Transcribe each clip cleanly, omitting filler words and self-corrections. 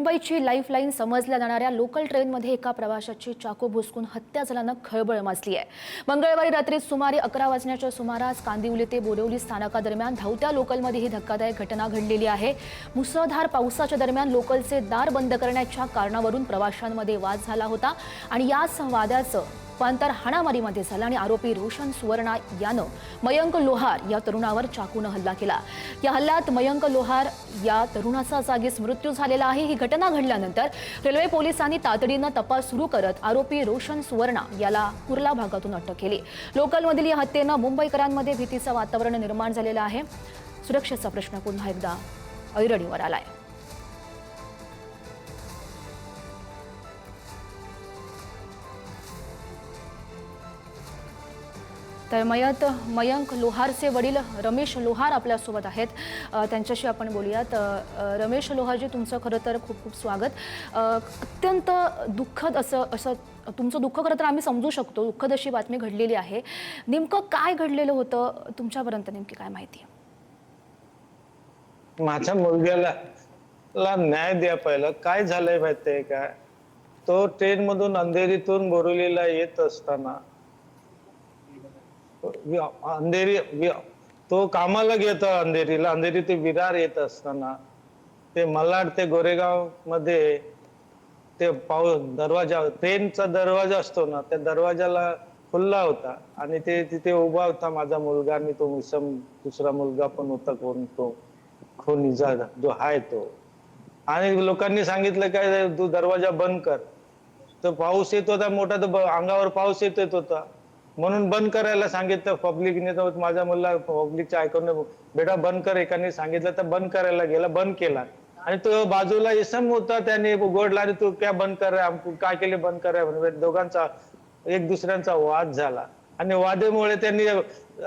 मुंबईची लाईफलाईन समजल्या जाणाऱ्या लोकल ट्रेनमध्ये एका प्रवाशाची चाकू भोसकून हत्या झाल्यानं खळबळ माजली आहे। मंगळवारी रात्री सुमारे 11 वाजण्याच्या सुमारास कांदिवली ते बोरिवली स्थानकादरम्यान धावत्या लोकलमध्ये ही धक्कादायक घटना घडलेली आहे। मुसळधार पावसाच्या दरम्यान लोकलचे दार बंद करण्याच्या कारणावरून प्रवाशांमध्ये वाद झाला होता आणि याच वादाचं रूपांतर हाणामारीमध्ये झालं आणि आरोपी रोशन सुवर्णा यानं मयंक लोहार या तरुणावर चाकूने हल्ला केला। या हल्ल्यात मयंक लोहार या तरुणाचा जागीच मृत्यू झालेला आहे। ही घटना घडल्यानंतर रेल्वे पोलिसांनी तातडीने तपास सुरू करत आरोपी रोशन सुवर्णा याला कुर्ला भागातून अटक केली। लोकलमधील या हत्येने मुंबईकरांमध्ये भीतीचं वातावरण निर्माण झालेलं आहे। सुरक्षेचा प्रश्न पुन्हा एकदा ऐरणीवर आलाय। तर मयंक लोहारचे वडील रमेश लोहार आपल्यासोबत आहेत। त्यांच्याशी आपण बोलूयात। रमेश लोहारजी, तुमचं खरं तर खूप खूप स्वागत। अत्यंत दुःखद असं तुमचं दुःख खरं तर आम्ही समजू शकतो। दुःखद अशी बातमी घडलेली आहे। नेमकं काय घडलेलं होतं, तुमच्यापर्यंत नेमकी काय माहिती आहे? माझ्या मुलग्याला न्याय द्या। पहिलं काय झालंय माहितीये का, तो ट्रेन मधून अंधेरीतून बोरिवलीला येत असताना तो कामाला गेला अंधेरीला, अंधेरी ते विरार येत असताना ते मलाड ते गोरेगाव मध्ये ते दरवाजा, ट्रेनचा दरवाजा असतो ना, त्या दरवाजाला खुल्ला होता आणि ते तिथे उभा होता माझा मुलगा आणि तो दुसरा मुलगा पण होता, कोण तो खोनीचा जो आहे तो। आणि लोकांनी सांगितलं काय, तू दरवाजा बंद कर। तो पाऊस येत होता मोठा, तर अंगावर पाऊस येत होता म्हणून बंद करायला सांगितलं पब्लिकने। तर माझा मुलगा पब्लिकच्या ऐकून बेटा बंद कर, एकाने सांगितलं तर बंद करायला गेला, बंद केला। आणि तो बाजूला इसम होता, त्याने उघडला आणि तू क्या बंद कर रहा है, काय केले बंद कर रहा है। दोघांचा एक दुसऱ्यांचा वाद झाला आणि वादामुळे त्यांनी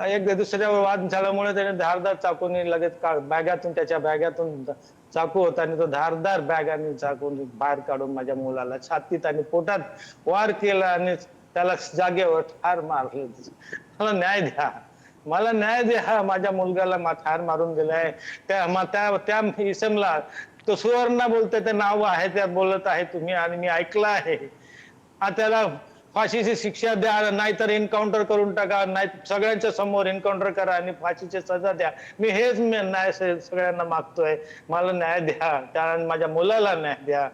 एक दुसऱ्यावर वाद झाल्यामुळे त्याने धारदार चाकूने लगेच बॅगातून, त्याच्या बॅगातून चाकू होता आणि तो धारदार बॅगाने चाकून बाहेर काढून माझ्या मुलाला छातीत आणि पोटात वार केला आणि त्याला जागेवर ठार मारलं। मला न्याय द्या, मला न्याय द्या। माझ्या मुलगाला ठार मारून दिलाय। त्या इसमला तो सुवर्णा बोलतोय, ते नाव आहे त्या बोलत आहे तुम्ही आणि मी ऐकलं आहे। त्याला फाशीची शिक्षा द्या, नाहीतर एन्काउंटर करून टाका, नाही सगळ्यांच्या समोर एन्काउंटर करा आणि फाशीची सजा द्या। मी हेच न्याय सगळ्यांना मागतोय। मला न्याय द्या, कारण माझ्या मुलाला न्याय द्या।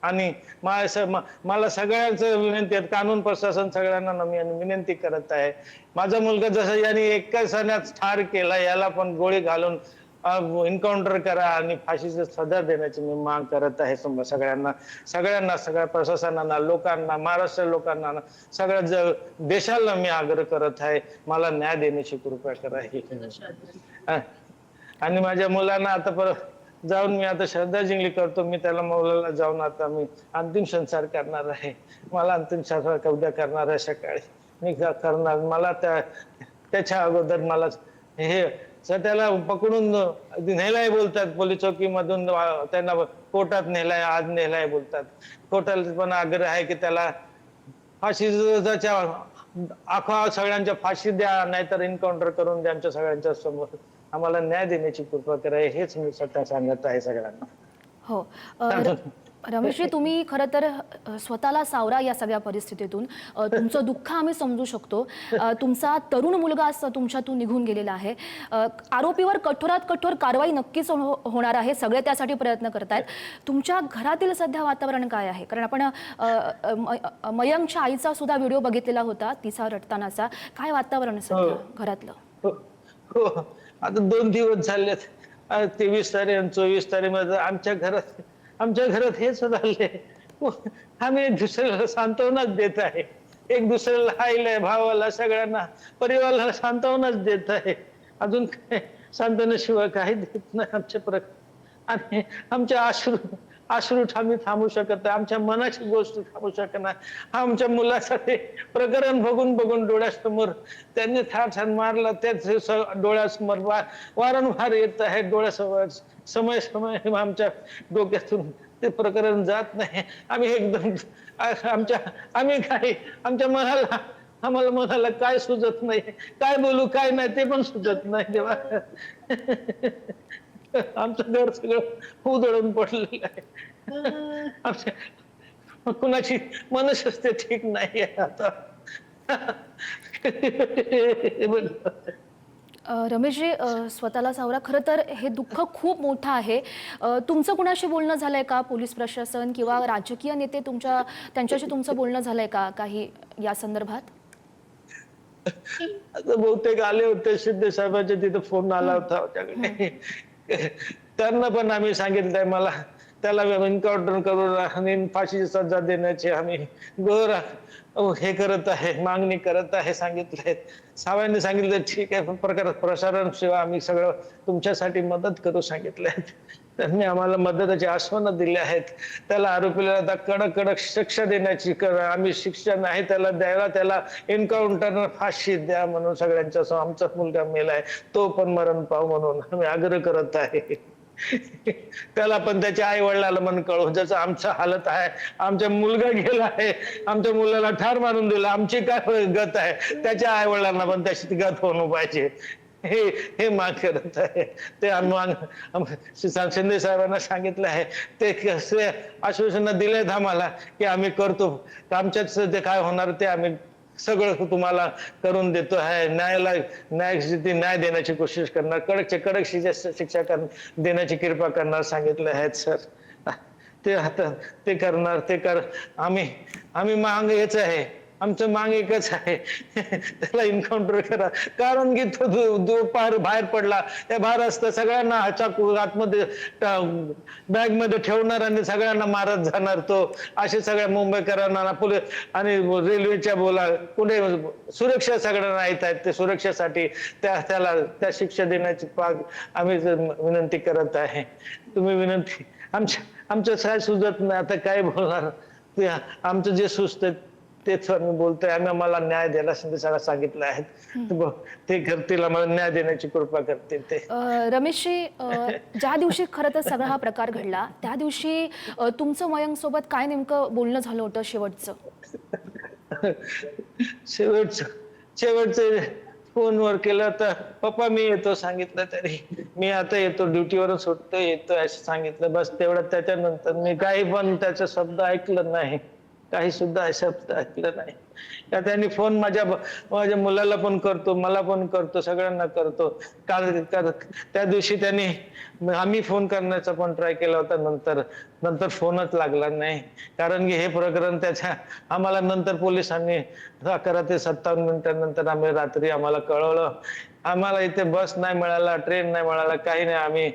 आणि मला सगळ्यांचं विनंती आहे, कानून प्रशासन सगळ्यांना मी विनंती करत आहे। माझा मुलगा जसं यांनी एका सणात ठार केला, याला पण गोळी घालून एन्काउंटर करा आणि फाशीची सजा देण्याची मी माग करत आहे सगळ्यांना, सगळ्या प्रशासनाला, लोकांना, महाराष्ट्र लोकांना, सगळ्या देशाला मी आग्रह करत आहे, मला न्याय देण्याची कृपा करा। आणि माझ्या मुलांना आता परत जाऊन मी आता श्रद्धांजली करतो। मी त्याला मुलाला जाऊन आता मी अंतिम संस्कार करणार आहे। मला अंतिम संस्कार उद्या करणार आहे सकाळी मी करणार। मला त्याच्या अगोदर मला हे त्याला पकडून नेलाय बोलतात, पोलीस चौकीमधून त्यांना कोर्टात नेलाय, आज नेलाय बोलतात। कोर्टाला पण आग्रह आहे की त्याला फाशीच्या सगळ्यांच्या फाशी द्या, नाहीतर एन्काउंटर करून द्या आमच्या सगळ्यांच्या समोर। आम्हाला न्याय देण्याची कृपा करा, हेच मी सध्या सांगत आहे सगळ्यांना। हो रमेशजी, तुम्ही खरं तर स्वतःला सावरा या सगळ्या परिस्थितीतून। तुमचं दुःख आम्ही समजू शकतो। तुमचा तरुण मुलगा तुमच्यातून निघून गेलेला आहे। आरोपीवर कठोरात कठोर कारवाई नक्कीच होणार आहे, सगळे त्यासाठी प्रयत्न करतायत। तुमच्या घरातील सध्या वातावरण काय आहे? कारण आपण मयंकच्या आईचा सुद्धा व्हिडिओ बघितलेला होता, तिचा रडतानाचा। काय वातावरण सध्या घरातलं? हो, आता 2 दिवस झालेत, 23 तारीख आणि 24 तारीख आमच्या घरात हेच झालंय। आम्ही एक दुसऱ्याला सांत्वनाच देत आहे, एक दुसऱ्याला, आईला, भावाला, सगळ्यांना, परिवाराला सांत्वनाच देत आहे। अजून काय सांत्वनाशिवाय काही देत नाही आमच्या आणि आमच्या अश्रू आम्ही थांबू शकत नाही, आमच्या मनाची गोष्ट थांबू शकत नाही। आमच्या मुलासाठी प्रकरण बघून डोळ्यासमोर त्यांनी ठार मारला, त्याच डोळ्यासमोर वारंवार येत आहे, डोळ्यासमोर समय आमच्या डोक्यातून ते प्रकरण जात नाही। आम्ही एकदम आम्हाला मनाला काय सुचत नाही, काय बोलू काय नाही ते पण सुचत नाही देवा। आमचं घर सगळं उधळून पडलेलं आहे। कुणाची मनस्थिती ठीक नाही आता. रमेशजी, स्वतःला सावरा. खरं तर हे दुःख खूप मोठं आहे. तुमचं कुणाशी बोलणं झालंय का? पोलीस प्रशासन किंवा राजकीय नेते त्यांच्याशी तुमचं बोलणं झालंय का काही या संदर्भात? आता बहुतेक आले होते शिंदे साहेबांच्या तिथे फोन आला होता आमच्याकडे. त्यांना पण आम्ही सांगितलंय मला त्याला एन्काउंटर करून आणि फाशीची सजा देण्याची आम्ही हे करत आहे, मागणी करत आहे सांगितलंय. साहेबांनी सांगितलं ठीक आहे, प्रसारण सेवा आम्ही सगळं तुमच्यासाठी मदत करू सांगितलंय. त्यांनी आम्हाला मदतीची आश्वासनं दिली आहेत. त्याला आरोपीला आता कडक कडक शिक्षा देण्याची आम्ही शिक्षा नाही त्याला द्यायला, त्याला एन्काउंटर फाशी द्या म्हणून सगळ्यांच्या समोर. आमचा मुलगा मेलाय, तो पण मरण पाव म्हणून आम्ही आग्रह करत आहे. त्याला पण त्याच्या आई वडिलाला मन कळू ज्याचं आमचं हालत आहे. आमचा मुलगा गेला आहे, आमच्या मुलाला ठार मारून दिला, आमची काय गत आहे, त्याच्या आई वडिलांना पण त्याची गत होणं पाहिजे. हे हे माग करत आहे. ते शिंदे साहेबांना सांगितलं आहे, ते कसे आश्वासन दिलेत आम्हाला की आम्ही करतो, आमच्यात ते काय होणार ते आम्ही सगळं तुम्हाला करून देतो आहे. न्याय देण्याची कोशिश करणार, कडकचे कडक शिक्षा देण्याची कृपा करणार सांगितलं आहेत सर. ते आता ते करणार, ते कर. आम्ही मांग हेच आहे, आमचं मांग एकच आहे, त्याला एन्काउंटर करा. कारण की तो बाहेर पडला, त्या बाहेर असता सगळ्यांना चाकू आतमध्ये बॅग मध्ये ठेवणार आणि सगळ्यांना मारत जाणार तो. असे सगळ्या मुंबईकरांना आणि रेल्वेच्या पुढे सुरक्षा सगळ्यांना येत आहेत. ते सुरक्षेसाठी त्या शिक्षा देण्याची आम्ही विनंती करत आहे. तुम्ही विनंती आमचं काय सुचत नाही आता काय बोलणार. ते आमचं जे सुचत तेच आम्ही बोलतोय. आम्हाला न्याय द्यायला सगळं सांगितलं आहे. ते करतील, आम्हाला न्याय देण्याची कृपा करतील ते. रमेशजी, ज्या दिवशी खरं तर सगळा हा प्रकार घडला त्या दिवशी तुमचं मयंक सोबत काय नेमकं बोलणं झालं होतं शेवटचं? शेवटचं फोनवर केलं तर पप्पा मी येतो सांगितलं, तरी मी आता येतो, ड्युटीवरून सुटतो येतो असं सांगितलं. बस तेवढं. त्याच्यानंतर मी काही पण त्याचा शब्द ऐकलं नाही, काही सुद्धा शब्द ऐकलं नाही. त्यांनी फोन माझ्या मुलाला पण करतो, मला पण करतो, सगळ्यांना करतो. त्या दिवशी त्यांनी आम्ही फोन करण्याचा पण ट्राय केला होता, नंतर फोनच लागला नाही. कारण की हे प्रकरण आम्हाला नंतर पोलिसांनी 11 ते 57 मिनिटांनंतर रात्री आम्हाला कळवलं. आम्हाला इथे बस नाही मिळाला, ट्रेन नाही मिळाला, काही नाही. आम्ही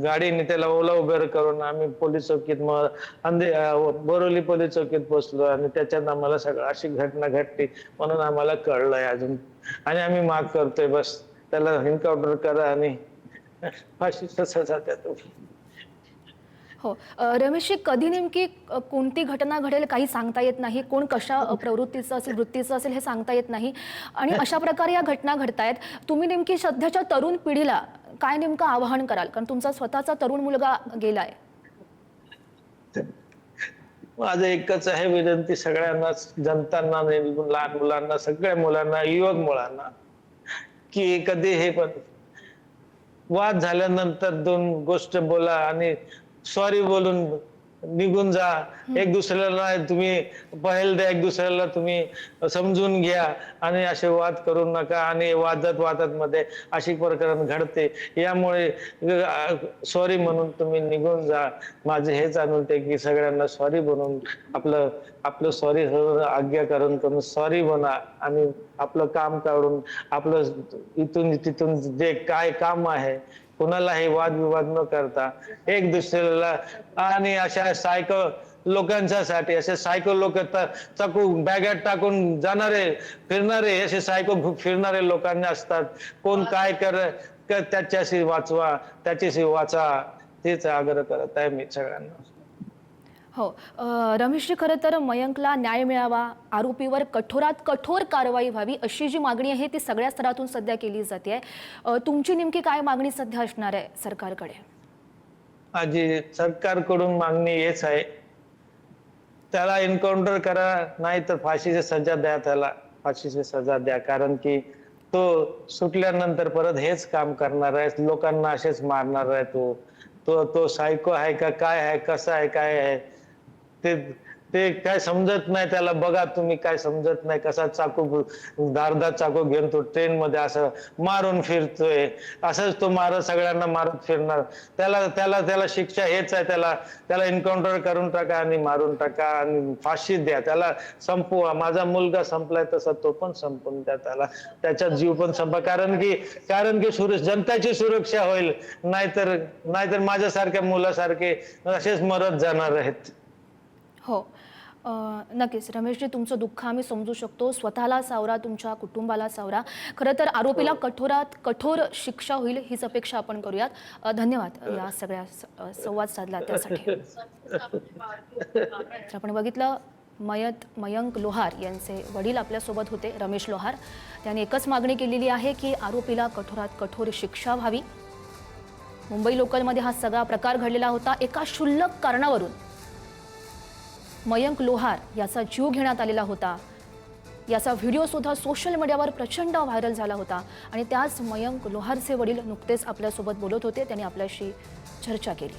गाडीने त्याला ओला उबेर करून आम्ही पोलीस चौकीत बोरिवली पोलीस चौकीत पोहोचलो आणि त्याच्यात आम्हाला सगळं अशी घटना घडली म्हणून आम्हाला कळलंय अजून. आणि आम्ही माग करतोय बस त्याला एन्काउंटर करा आणि फाशीची सजा द्या तुम्ही. हो रमेशजी, कधी नेमकी कोणती घटना घडेल काही सांगता येत नाही. कोण कशा प्रवृत्तीचं असेल, वृत्तीचं असेल हे सांगता येत नाही. आणि अशा प्रकारे या घटना घडतायत. तुम्ही नेमकी सध्याच्या तरुण पिढीला काय नेमकं आवाहन कराल? कारण तुमचा स्वतःचा तरुण मुलगा गेलाय. माझं एकच आहे विनंती सगळ्यांना, जनतांना, लहान मुलांना, सगळ्या मुलांना, युवक मुलांना, की कधी हे पण वाद झाल्यानंतर 2 गोष्ट बोला आणि सॉरी बोलून निघून जा. एक दुसऱ्याला तुम्ही पहेल द्या, एक दुसऱ्याला तुम्ही समजून घ्या आणि असे वाद करू नका. आणि वादात मध्ये अशी प्रकरण घडते, यामुळे सॉरी म्हणून तुम्ही निघून जा. माझे हेच अनुमती की सगळ्यांना सॉरी बनवून आपलं सॉरी आज्ञा करून सॉरी बना आणि आपलं काम काढून आपलं इथून तिथून जे काय काम आहे कुणालाही वादविवाद न करता एक दुसऱ्याला. आणि अशा सायको लोकांसाठी असे सायको लोक चाकू बॅगेत टाकून जाणारे फिरणारे असे सायको फिरणारे लोकांना असतात. कोण काय त्याच्याशी वाचा तेच आग्रह करत आहे मी सगळ्यांना. हो रमेशजी, खरं तर मयंकला न्याय मिळावा, आरोपीवर कठोरात कठोर कारवाई व्हावी अशी जी मागणी आहे ती सगळ्या स्तरातून सध्या केली जाते. तुमची नेमकी काय मागणी सध्या असणार आहे सरकारकडे? आजी सरकारकडून मागणी हेच आहे, त्याला एन्काउंटर करा, नाही तर फाशीची सजा द्या, त्याला फाशीची सजा द्या. कारण की तो सुटल्यानंतर परत हेच काम करणार आहे, लोकांना असेच मारणार आहे. तो सायको आहे का काय आहे, कसा आहे, काय आहे ते ते काय समजत नाही त्याला. बघा तुम्ही, काय समजत नाही. कसा धारदार चाकू घेऊन तो ट्रेन मध्ये असं मारून फिरतोय. असंच तो सगळ्यांना मारत फिरणार. त्याला त्याला त्याला शिक्षा हेच आहे. त्याला एन्काउंटर करून टाका आणि मारून टाका आणि फाशी द्या. त्याला संपवा. माझा मुलगा संपलाय तसा तो पण संपून द्या. त्याचा जीव पण संपा. कारण की जनताची सुरक्षा होईल. नाहीतर माझ्यासारख्या मुलासारखे असेच मरत जाणार आहेत. हो, नक्कीच रमेशजी, तुमचं दुःख आम्ही समजू शकतो. स्वतःला सावरा, तुमच्या कुटुंबाला सावरा. खरं तर आरोपीला कठोरात कठोर शिक्षा होईल हीच अपेक्षा आपण करूयात. धन्यवाद या सगळ्या संवाद साधला त्यासाठी. तर आपण बघितलं, मयंक लोहार यांचे वडील आपल्यासोबत होते, रमेश लोहार. त्यांनी एकच मागणी केलेली आहे की आरोपीला कठोरात कठोर शिक्षा व्हावी. मुंबई लोकलमध्ये हा सगळा प्रकार घडलेला होता. एका क्षुल्लक कारणावरून मयंक लोहार याचा जीव घेण्यात आलेला होता. याचा व्हिडिओ सुद्धा सोशल मीडियावर प्रचंड व्हायरल झाला होता आणि त्याच मयंक लोहारचे वडील नुकतेच आपल्यासोबत बोलत होते. त्यांनी आपल्याशी चर्चा केली.